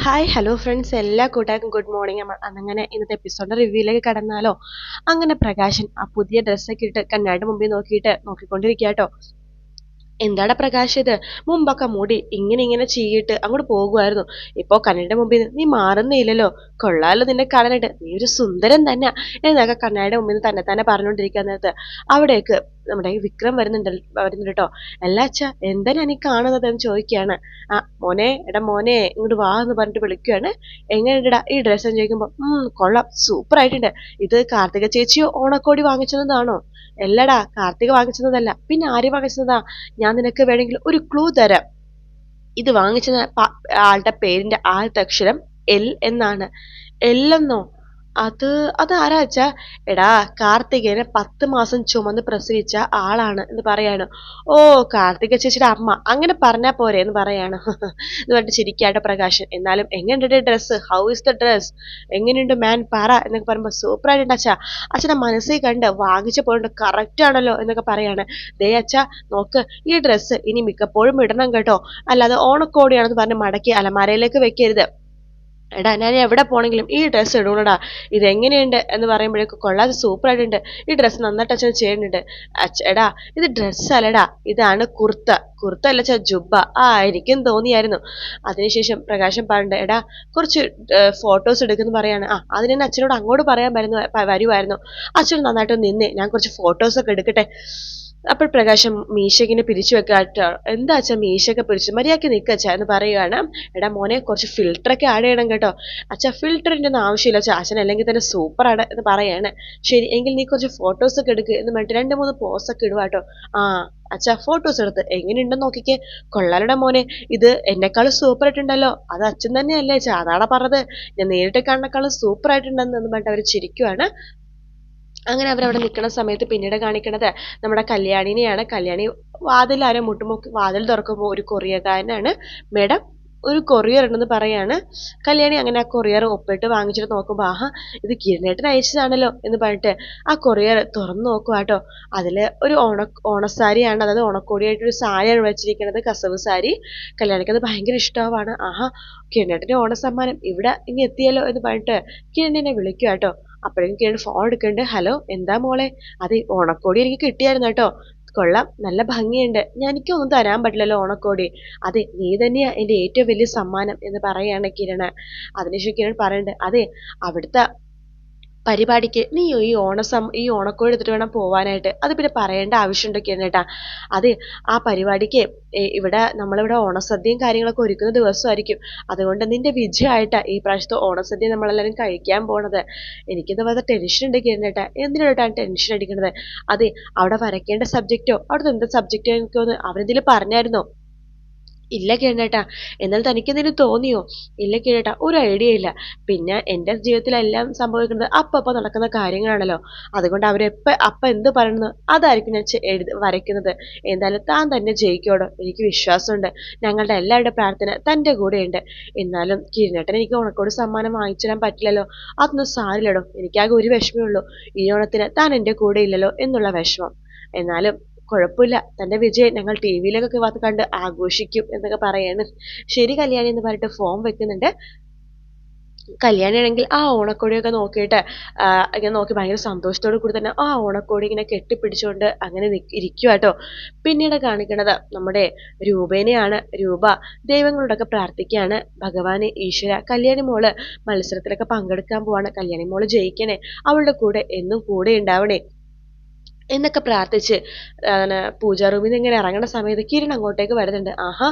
Hi hello friends, എല്ലാ കൂട്ടുകാർക്കും good morning. അങ്ങനെ ഇന്നത്തെ എപ്പിസോഡിന്റെ റിവ്യൂയിലേക്ക് കടന്നാലോ? അങ്ങനെ പ്രകാശൻ ആ പുതിയ ഡ്രസ്സൊക്കെ ഇട്ട് കണ്ണാടി മുമ്പിൽ നോക്കിക്കൊണ്ടിരിക്കുക. എന്താടാ പ്രകാശ് ഇത്? മുമ്പൊക്കെ മുടി ഇങ്ങനെ ചെയ്യിട്ട് അങ്ങോട്ട് പോകുമായിരുന്നു. ഇപ്പോ കണ്ണാടിയുടെ മുമ്പിൽ നിന്ന് നീ മാറുന്നില്ലല്ലോ. കൊള്ളാലോ നിന്നെ കാണാനായിട്ട്, നീ ഒരു സുന്ദരൻ തന്നെ എന്നൊക്കെ കണ്ണാടിയുടെ മുമ്പിൽ നിന്ന് തന്നെ പറഞ്ഞുകൊണ്ടിരിക്കുന്ന നേരത്ത് അവിടേക്ക് നമ്മുടെ ഈ വിക്രം വരുന്നുണ്ട് കേട്ടോ. അല്ല അച്ഛാ, എന്താ ഞാൻ ഈ കാണുന്നത് എന്ന് ചോദിക്കുകയാണ്. ആ മോനെ, എടാ മോനെ ഇങ്ങോട്ട് വാ എന്ന് പറഞ്ഞിട്ട് വിളിക്കുകയാണ്. എങ്ങനെയുണ്ടടാ ഈ ഡ്രസ്സ് എന്ന് ചോദിക്കുമ്പോൾ കൊള്ളാം, സൂപ്പർ ആയിട്ടുണ്ട്. ഇത് കാർത്തിക ചേച്ചിയോ ഓണക്കോടി വാങ്ങിച്ചതാണോ? എല്ലടാ, കാർത്തിക വാങ്ങിച്ചതല്ല, പിന്നെ ആര് വാങ്ങിച്ചതാ? ഞാൻ നിനക്ക് വേണമെങ്കിൽ ഒരു ക്ലൂ തരാം. ഇത് വാങ്ങിച്ച ആളുടെ പേരിന്റെ ആദ്യത്തെ അക്ഷരം എൽ എന്നാണ്. എൽ എന്നോ? അത് അതാരാ വെച്ചാ? എടാ, കാർത്തികേയനെ 10 മാസം ചുമന്ന് പ്രസവിച്ച ആളാണ് എന്ന് പറയാണ്. ഓ, കാർത്തിക ചേച്ചിയുടെ അമ്മ, അങ്ങനെ പറഞ്ഞാ പോരെ എന്ന് പറയാണ്. എന്ന് പറഞ്ഞിട്ട് ചിരിക്കാട്ടോ പ്രകാശൻ. എന്നാലും എങ്ങനെയുണ്ട് dress? How is the dress? എങ്ങനെയുണ്ട് മാൻ പറ എന്നൊക്കെ പറയുമ്പോൾ സൂപ്പർ ആയിട്ടുണ്ട് അച്ഛാ. അച്ഛനെ മനസ്സിൽ കണ്ട് വാങ്ങിച്ച പോയിട്ട് കറക്റ്റ് ആണല്ലോ എന്നൊക്കെ പറയാണ്. ദേ അച്ഛാ, നോക്ക്, ഈ ഡ്രസ്സ് ഇനി മിക്കപ്പോഴും ഇടണം കേട്ടോ. അല്ലാതെ ഓണക്കോടിയാണെന്ന് പറഞ്ഞ് മടക്കി അലമാരയിലേക്ക് വെക്കരുത്. എടാ, ഞാൻ എവിടെ പോണെങ്കിലും ഈ ഡ്രസ്സ് ഇടൂലടാ. ഇതെങ്ങനെയുണ്ട് എന്ന് പറയുമ്പോഴേക്കും കൊള്ളാതെ സൂപ്പർ ആയിട്ടുണ്ട്, ഈ ഡ്രസ്സ് നന്നായിട്ട് അച്ഛൻ ചെയ്യുന്നുണ്ട്. എടാ, ഇത് ഡ്രസ്സ് അല്ലടാ, ഇതാണ് കുർത്ത. കുർത്ത അല്ല അച്ഛാ, ജുബ്ബ. എനിക്കും തോന്നിയായിരുന്നു. അതിനുശേഷം പ്രകാശം പറഞ്ഞിട്ട് എടാ, കുറച്ച് ഫോട്ടോസ് എടുക്കുന്നു പറയാണ്. അതിന് തന്നെ അച്ഛനോട് അങ്ങോട്ട് പറയാൻ വരുമായിരുന്നു. അച്ഛൻ നന്നായിട്ട് നിന്നേ, ഞാൻ കുറച്ച് ഫോട്ടോസ് ഒക്കെ എടുക്കട്ടെ. അപ്പോൾ പ്രകാശം മീശക്കിനെ പിരിച്ചു വെക്കാട്ടോ. എന്താ അച്ഛാ മീശയൊക്കെ പിടിച്ചു? മര്യാദയ്ക്ക് നിൽക്കച്ചാ എന്ന് പറയുകയാണ്. എടാ മോനെ, കുറച്ച് ഫിൽറ്ററൊക്കെ ആഡ് ചെയ്യണം കേട്ടോ. അച്ഛാ, ഫിൽറ്ററിൻ്റെ ഒന്നും ആവശ്യമില്ല അച്ഛാ, അച്ഛൻ അല്ലെങ്കിൽ തന്നെ സൂപ്പറാണ് എന്ന് പറയാണ്. ശരി, എങ്കിൽ നീ കുറച്ച് ഫോട്ടോസ് ഒക്കെ എടുക്കുക എന്ന് പറഞ്ഞിട്ട് 2-3 പോസ് ഒക്കെ ഇടുക കേട്ടോ. അച്ഛാ, ഫോട്ടോസ് എടുത്ത് എങ്ങനെയുണ്ടെന്ന് നോക്കിക്കേ. കൊള്ളാലയുടെ മോനെ, ഇത് എന്നെക്കാളും സൂപ്പർ ആയിട്ടുണ്ടല്ലോ. അത് അച്ഛൻ തന്നെയല്ലേ അച്ഛാ? അതാണോ പറഞ്ഞത്? ഞാൻ നേരിട്ട് കാണുന്നേക്കാളും സൂപ്പർ ആയിട്ടുണ്ടെന്ന് പറഞ്ഞിട്ട് അവർ ചിരിക്കുവാണ്. അങ്ങനെ അവരവിടെ നിൽക്കുന്ന സമയത്ത് പിന്നീട് കാണിക്കണത് നമ്മുടെ കല്യാണിനെയാണ്. കല്യാണി വാതിൽ മുട്ടുമൊക്കെ വാതിൽ തുറക്കുമ്പോൾ ഒരു കൊറിയക്കാരനാണ്. മേഡം, ഒരു കൊറിയർ ഉണ്ടെന്ന് പറയാണ്. കല്യാണി അങ്ങനെ ആ കൊറിയർ ഒപ്പിട്ട് വാങ്ങിച്ചിട്ട് നോക്കുമ്പോൾ ഇത് കിരണേട്ടൻ അയച്ചതാണല്ലോ എന്ന് പറഞ്ഞിട്ട് ആ കൊറിയർ തുറന്നു നോക്കുക കേട്ടോ. അതിൽ ഒരു ഓണസാരിയാണ്, അതായത് ഓണക്കോടിയായിട്ടൊരു സാരിയാണ് വെച്ചിരിക്കുന്നത്, കസവ് സാരി. കല്യാണിക്ക് അത് ഭയങ്കര ഇഷ്ടമാണ്. കിരണേട്ടൻ്റെ ഓണസമ്മാനം ഇവിടെ ഇങ്ങ് എത്തിയല്ലോ എന്ന് പറഞ്ഞിട്ട് കിരണിനെ വിളിക്കുക കേട്ടോ. അപ്പോഴേക്കും കിരൺ ഫോൺ എടുക്കുന്നുണ്ട്. ഹലോ, എന്താ മോളെ? അതെ, ഓണക്കോടി എനിക്ക് കിട്ടിയായിരുന്നു കേട്ടോ. കൊള്ളാം, നല്ല ഭംഗിയുണ്ട്. എനിക്കൊന്നും തരാൻ പറ്റില്ലല്ലോ ഓണക്കോടി. അതെ, നീ തന്നെയാ എൻ്റെ ഏറ്റവും വലിയ സമ്മാനം എന്ന് പറയാണ് കിരണ്. അതിനുശേഷം കിരൺ പറയുന്നുണ്ട്, അതെ, അവിടുത്തെ പരിപാടിക്ക് നീ ഈ ഓണക്കോടി എടുത്തിട്ട് വേണം പോവാനായിട്ട്. അത് പിന്നെ പറയേണ്ട ആവശ്യമുണ്ടോ കിരണേട്ടാ? അതെ, ആ പരിപാടിക്ക് ഇവിടെ നമ്മളിവിടെ ഓണസദ്യയും കാര്യങ്ങളൊക്കെ ഒരുക്കുന്ന ദിവസമായിരിക്കും. അതുകൊണ്ട് നിന്റെ വിജയമായിട്ടാ ഈ പ്രാവശ്യത്തെ ഓണസദ്യ നമ്മളെല്ലാവരും കഴിക്കാൻ പോണത്. എനിക്കിത് വളരെ ടെൻഷൻ ഉണ്ട് കിരണേട്ടാ. എന്തിനായിട്ടാണ് ടെൻഷൻ അടിക്കുന്നത്? അതെ, അവിടെ വരയ്ക്കേണ്ട സബ്ജക്റ്റോ അവിടുത്തെ എന്ത് സബ്ജക്റ്റോ എനിക്കൊന്ന് അവരെന്തെങ്കിലും പറഞ്ഞായിരുന്നോ? ഇല്ല കിരണേട്ടാ. എന്നാൽ തനിക്കെന്തെങ്കിലും തോന്നിയോ? ഇല്ല കിരണേട്ടാ, ഒരു ഐഡിയ ഇല്ല. പിന്നെ എൻ്റെ ജീവിതത്തിലെല്ലാം സംഭവിക്കുന്നത് അപ്പം നടക്കുന്ന കാര്യങ്ങളാണല്ലോ. അതുകൊണ്ട് അപ്പം എന്ത് പറയുന്നത് അതായിരിക്കും ഞാൻ വരയ്ക്കുന്നത്. എന്തായാലും താൻ തന്നെ ജയിക്കോടോ, എനിക്ക് വിശ്വാസമുണ്ട്. ഞങ്ങളുടെ എല്ലാവരുടെ പ്രാർത്ഥന തൻ്റെ കൂടെയുണ്ട്. എന്നാലും കിരണേട്ടൻ എനിക്ക് ഓണക്കോടി സമ്മാനം വാങ്ങിച്ചു തരാൻ പറ്റില്ലല്ലോ. അതൊന്നും സാരില്ലടോ, എനിക്കാകെ ഒരു വിഷമേ ഉള്ളൂ. ഈ ഓണത്തിന് താൻ എൻ്റെ കൂടെ ഇല്ലല്ലോ എന്നുള്ള വിഷമം. എന്നാലും കുഴപ്പമില്ല, തൻ്റെ വിജയം ഞങ്ങൾ ടിവിയിലൊക്കെ വന്ന് കണ്ട് ആഘോഷിക്കും എന്നൊക്കെ പറയാണ്. ശരി കല്യാണി എന്ന് പറഞ്ഞിട്ട് ഫോം വെക്കുന്നുണ്ട്. കല്യാണിയാണെങ്കിൽ ആ ഓണക്കോടിയൊക്കെ നോക്കിയിട്ട് ഇങ്ങനെ നോക്കി ഭയങ്കര സന്തോഷത്തോടു കൂടി തന്നെ ആ ഓണക്കോടി ഇങ്ങനെ കെട്ടിപ്പിടിച്ചുകൊണ്ട് അങ്ങനെ ഇരിക്കുക കേട്ടോ. പിന്നീട് കാണിക്കണത് നമ്മുടെ രൂപേനെയാണ്. രൂപ ദൈവങ്ങളോടൊക്കെ പ്രാർത്ഥിക്കുകയാണ്. ഭഗവാനെ, ഈശ്വര, കല്യാണി മോള് മത്സരത്തിലൊക്കെ പങ്കെടുക്കാൻ പോവാണ്. കല്യാണി മോള് ജയിക്കണേ, അവളുടെ കൂടെ എന്നും കൂടെ ഉണ്ടാവണേ എന്നൊക്കെ പ്രാർത്ഥിച്ച് പൂജാ റൂമിൽ നിന്ന് ഇങ്ങനെ ഇറങ്ങുന്ന സമയത്ത് കിരൺ അങ്ങോട്ടേക്ക് വരുന്നുണ്ട്.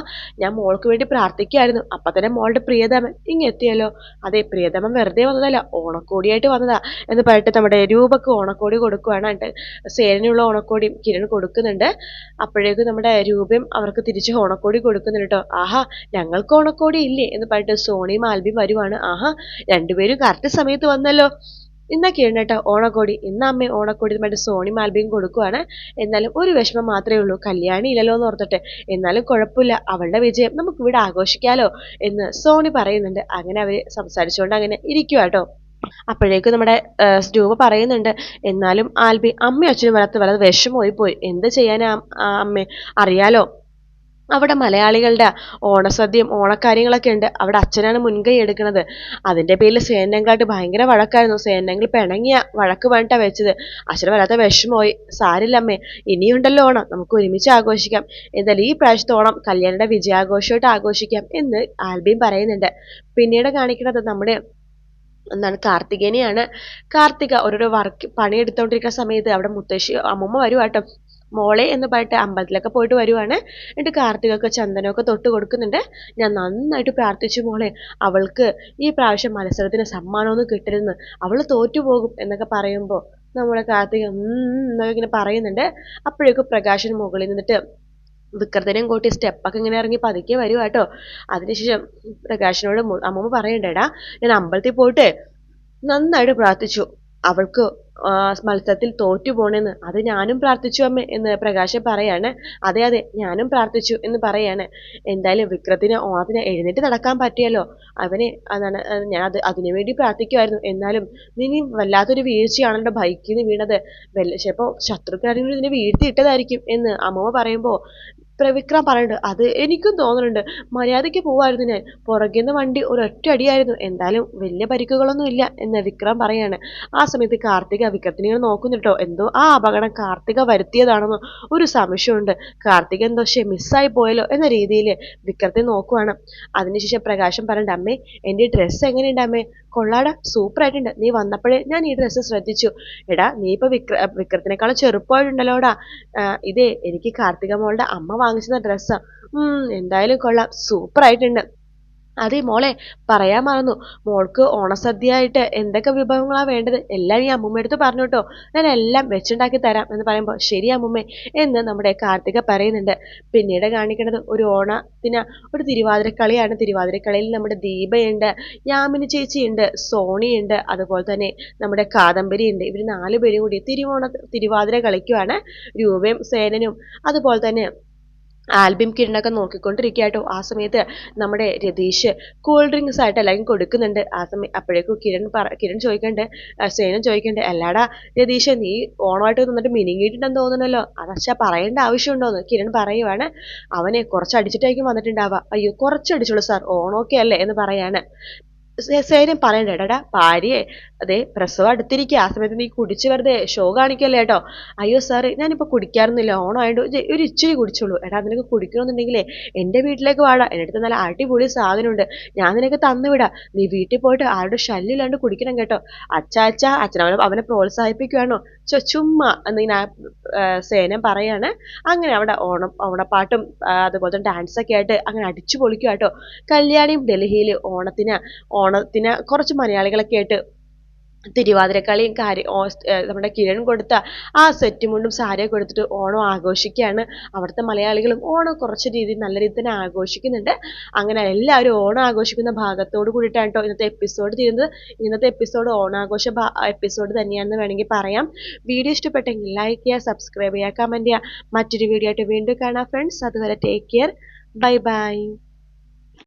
ഞാൻ മോൾക്ക് വേണ്ടി പ്രാർത്ഥിക്കുമായിരുന്നു. അപ്പം തന്നെ മോളുടെ പ്രിയതമൻ ഇങ്ങെത്തിയല്ലോ. അതെ, പ്രിയതമൻ വെറുതെ വന്നതല്ല, ഓണക്കോടിയായിട്ട് വന്നതാ എന്ന് പറഞ്ഞിട്ട് നമ്മുടെ രൂപക്ക് ഓണക്കോടി കൊടുക്കുവാണ്. സേനയുള്ള ഓണക്കോടിയും കിരൺ കൊടുക്കുന്നുണ്ട്. അപ്പോഴേക്കും നമ്മുടെ രൂപയും അവർക്ക് തിരിച്ച് ഓണക്കോടി കൊടുക്കുന്നുണ്ട് കേട്ടോ. ഞങ്ങൾക്ക് ഓണക്കോടി ഇല്ലേ എന്ന് പറഞ്ഞിട്ട് സോണിയും ആൽബിയും വരുവാണ്. രണ്ടുപേരും കറക്റ്റ് സമയത്ത് വന്നല്ലോ. ഇന്നാ കിരണേട്ടാ ഓണക്കോടി, ഇന്ന് അമ്മ ഓണക്കോടി മറ്റേ സോണി മാൽബിയും കൊടുക്കുവാണ്. എന്നാലും ഒരു വിഷമം മാത്രമേ ഉള്ളൂ, കല്യാണി ഇല്ലല്ലോ എന്ന് ഓർത്തിട്ട്. എന്നാലും കുഴപ്പമില്ല, അവളുടെ വിജയം നമുക്ക് ഇവിടെ ആഘോഷിക്കാലോ എന്ന് സോണി പറയുന്നുണ്ട്. അങ്ങനെ അവര് സംസാരിച്ചുകൊണ്ട് അങ്ങനെ ഇരിക്കുക കേട്ടോ. അപ്പോഴേക്കും നമ്മുടെ രൂപ പറയുന്നുണ്ട്, എന്നാലും ആൽബി അമ്മയും അച്ഛനും വരാത്ത വളരെ വിഷമമായി പോയി. എന്ത് ചെയ്യാനാ അമ്മേ, അറിയാലോ അവിടെ മലയാളികളുടെ ഓണസദ്യയും ഓണക്കാര്യങ്ങളൊക്കെ ഉണ്ട്. അവിടെ അച്ഛനാണ് മുൻകൈ എടുക്കുന്നത്. അതിന്റെ പേരിൽ സേനങ്കളായിട്ട് ഭയങ്കര വഴക്കായിരുന്നു. സേനങ്ങൾ പിണങ്ങിയ വഴക്ക് പറഞ്ഞിട്ടാ വെച്ചത്. അച്ഛന് വല്ലാത്ത വിഷമമായി. സാരില്ല അമ്മേ, ഇനിയുണ്ടല്ലോ ഓണം, നമുക്ക് ഒരുമിച്ച് ആഘോഷിക്കാം. എന്തായാലും ഈ പ്രാവശ്യത്തെ ഓണം കല്യാണിയുടെ വിജയാഘോഷമായിട്ട് ആഘോഷിക്കാം എന്ന് ആൽബിയും പറയുന്നുണ്ട്. പിന്നീട് കാണിക്കുന്നത് നമ്മുടെ കാർത്തികേനെയാണ്. കാർത്തിക ഓരോരോ വർക്ക് പണിയെടുത്തോണ്ടിരിക്കുന്ന സമയത്ത് അവിടെ മുത്തശ്ശി അമ്മൂമ്മ വരുവാട്ടോ. മോളെ എന്ന് പറഞ്ഞിട്ട് അമ്പലത്തിലൊക്കെ പോയിട്ട് വരുവാണ്. എന്നിട്ട് കാർത്തികക്ക് ചന്ദനമൊക്കെ തൊട്ട് കൊടുക്കുന്നുണ്ട്. ഞാൻ നന്നായിട്ട് പ്രാർത്ഥിച്ചു മോളെ, അവൾക്ക് ഈ പ്രാവശ്യം മത്സരത്തിന് സമ്മാനമൊന്നും കിട്ടരുതെന്ന്, അവള് തോറ്റുപോകും എന്നൊക്കെ പറയുമ്പോൾ നമ്മുടെ കാർത്തിക എന്നൊക്കെ ഇങ്ങനെ പറയുന്നുണ്ട്. അപ്പോഴേക്കും പ്രകാശന് മുകളിൽ നിന്നിട്ട് വിക്രത്തിനെയും കൂട്ടി സ്റ്റെപ്പൊക്കെ ഇങ്ങനെ ഇറങ്ങി പതുക്കെ വരുവാട്ടോ. അതിനുശേഷം പ്രകാശിനോട് അമ്മൂമ്മ പറയണ്ടേടാ, ഞാൻ അമ്പലത്തിൽ പോയിട്ട് നന്നായിട്ട് പ്രാർത്ഥിച്ചു, അവൾക്ക് മത്സരത്തിൽ തോറ്റു പോണെന്ന്. അത് ഞാനും പ്രാർത്ഥിച്ചു അമ്മേ എന്ന് പ്രകാശൻ പറയാണ്. അതെ അതെ, ഞാനും പ്രാർത്ഥിച്ചു എന്ന് പറയാണ്. എന്തായാലും വിക്രത്തിന് ഓണത്തിന് എഴുന്നേറ്റ് നടക്കാൻ പറ്റിയല്ലോ, അവനെ അതാണ് ഞാൻ അതിനു വേണ്ടി പ്രാർത്ഥിക്കുമായിരുന്നു. എന്നാലും നീ വല്ലാത്തൊരു വീഴ്ചയാണല്ലോ ബൈക്കിൽ നിന്ന് വീണത്, ചിലപ്പോ ശത്രുക്കളാരെങ്കിലും ഇതിനെ വീഴ്ത്തിയിട്ടതായിരിക്കും എന്ന് അമ്മമ്മ പറയുമ്പോ വിക്രം പറയുന്നുണ്ട്, അത് എനിക്കും തോന്നുന്നുണ്ട്, മര്യാദയ്ക്ക് പോവായിരുന്നു ഞാൻ, പുറകിന്ന് വണ്ടി ഒരൊറ്റ അടിയായിരുന്നു, എന്തായാലും വലിയ പരിക്കുകളൊന്നും ഇല്ല എന്ന് വിക്രം പറയാണ്. ആ സമയത്ത് കാർത്തിക വിക്രത്തിനെ ഇങ്ങനെ നോക്കുന്നുട്ടോ. എന്തോ ആ അപകടം കാർത്തിക വരുത്തിയതാണെന്നോ ഒരു സംശയമുണ്ട്. കാർത്തിക എന്തോ മിസ്സായി പോയല്ലോ എന്ന രീതിയിൽ വിക്രത്തെ നോക്കുവാണ്. അതിനുശേഷം പ്രകാശം പറയണ്ട, അമ്മേ എൻ്റെ ഡ്രസ്സ് എങ്ങനെയുണ്ട് അമ്മേ? കൊള്ളാടാ, സൂപ്പർ ആയിട്ടുണ്ട്, നീ വന്നപ്പോഴേ ഞാൻ ഈ ഡ്രസ്സ് ശ്രദ്ധിച്ചു. എടാ നീ ഇപ്പൊ വിക്രത്തിനേക്കാളും ചെറുപ്പമായിട്ടുണ്ടല്ലോടാ. ഇതേ എനിക്ക് കാർത്തിക മോളുടെ അമ്മ വാങ്ങിച്ചത് ഡ്രസ്സാ. എന്തായാലും കൊള്ളാം, സൂപ്പർ ആയിട്ടുണ്ട്. അതെ മോളെ, പറയാൻ മറന്നു, മോൾക്ക് ഓണസദ്യയായിട്ട് എന്തൊക്കെ വിഭവങ്ങളാ വേണ്ടത് എല്ലാം ഈ അമ്മൂമ്മയടുത്ത് പറഞ്ഞു കേട്ടോ, ഞാൻ എല്ലാം വെച്ചുണ്ടാക്കി തരാം എന്ന് പറയുമ്പോൾ ശരി അമ്മൂമ്മേ എന്ന് നമ്മുടെ കാർത്തിക പറയുന്നുണ്ട്. പിന്നീട് കാണിക്കുന്നത് ഒരു ഓണത്തിന് ഒരു തിരുവാതിരക്കളിയാണ്. തിരുവാതിരക്കളിയിൽ നമ്മുടെ ദീപയുണ്ട്, യാമിനി ചേച്ചിയുണ്ട്, സോണിയുണ്ട്, അതുപോലെ തന്നെ നമ്മുടെ കാദംബരി ഉണ്ട്. ഇവർ 4 പേരും കൂടി തിരുവാതിര കളിക്കുവാണ്. രൂപയും സേനനും അതുപോലെ തന്നെ ആൽബിയും കിരണൊക്കെ നോക്കിക്കൊണ്ടിരിക്കുകയാട്ടോ. ആ സമയത്ത് നമ്മുടെ രതീഷ് കൂൾ ഡ്രിങ്ക്സ് ആയിട്ട് എല്ലാവരും കൊടുക്കുന്നുണ്ട്. അപ്പോഴേക്കും കിരൺ ചോദിക്കണ്ട്, സേനൻ ചോദിക്കണ്ട്, അല്ലാടാ രതീഷ്, നീ ഓണമായിട്ട് നിന്നിട്ട് മിനിങ്ങിയിട്ടുണ്ടെന്ന് തോന്നുന്നല്ലോ, അതച്ഛാ പറയേണ്ട ആവശ്യമുണ്ടോന്ന് കിരൺ പറയുവാണ്. അവനെ കുറച്ച് അടിച്ചിട്ടായിരിക്കും വന്നിട്ടുണ്ടാവുക. അയ്യോ കുറച്ച് അടിച്ചോളൂ സാർ, ഓണമൊക്കെ അല്ലേ എന്ന് പറയാണ്. സേനം പറയണ്ടേടാ ഭാര്യയെ, അതെ പ്രസവം അടുത്തിരിക്കുക, ആ സമയത്ത് നീ കുടിച്ച് വെറുതെ ഷോ കാണിക്കല്ലേ കേട്ടോ. അയ്യോ സാറ്, ഞാനിപ്പോൾ കുടിക്കാറൊന്നുമില്ല, ഓണമായിട്ട് ഒരു ഇച്ചിരി കുടിച്ചോളൂ. എടാ നിനക്ക് കുടിക്കണമെന്നുണ്ടെങ്കിലേ എൻ്റെ വീട്ടിലേക്ക് വാടാ, എൻ്റെ അടുത്ത് നല്ല അടിപൊളി സാധനമുണ്ട്, ഞാൻ നിനക്ക് തന്നുവിടാം, നീ വീട്ടിൽ പോയിട്ട് ആരുടെ ശല്യം ഇല്ലാണ്ട് കുടിക്കണം കേട്ടോ. അവനെ പ്രോത്സാഹിപ്പിക്കുകയാണോ? ചുമ്മാ എന്നിങ്ങനെ സേനം പറയാണ്. അങ്ങനെ അവിടെ ഓണപ്പാട്ടും അതുപോലെ തന്നെ ഡാൻസൊക്കെ ആയിട്ട് അങ്ങനെ അടിച്ചു പൊളിക്കുക കേട്ടോ. കല്യാണിയും ഡൽഹിയിൽ ഓണത്തിന് കുറച്ച് മലയാളികളൊക്കെ ആയിട്ട് തിരുവാതിരക്കളിയും നമ്മുടെ കിരൺ കൊടുത്ത ആ സെറ്റ് മുണ്ടും സാരിയൊക്കെ കൊടുത്തിട്ട് ഓണം ആഘോഷിക്കുകയാണ്. അവിടുത്തെ മലയാളികളും ഓണം കുറച്ച് നല്ല രീതിയിൽ തന്നെ ആഘോഷിക്കുന്നുണ്ട്. അങ്ങനെ എല്ലാവരും ഓണം ആഘോഷിക്കുന്ന ഭാഗത്തോട് കൂടിയിട്ടാണ് കേട്ടോ ഇന്നത്തെ എപ്പിസോഡ് തീരുന്നത്. ഇന്നത്തെ എപ്പിസോഡ് ഓണാഘോഷ എപ്പിസോഡ് തന്നെയാണെന്ന് വേണമെങ്കിൽ പറയാം. വീഡിയോ ഇഷ്ടപ്പെട്ടെങ്കിൽ ലൈക്ക് ചെയ്യുക, സബ്സ്ക്രൈബ് ചെയ്യുക, കമൻറ്റ് ചെയ്യുക. മറ്റൊരു വീഡിയോ ആയിട്ട് വീണ്ടും കാണാം ഫ്രണ്ട്സ്. അതുവരെ ടേക്ക് കെയർ, ബൈ ബൈ.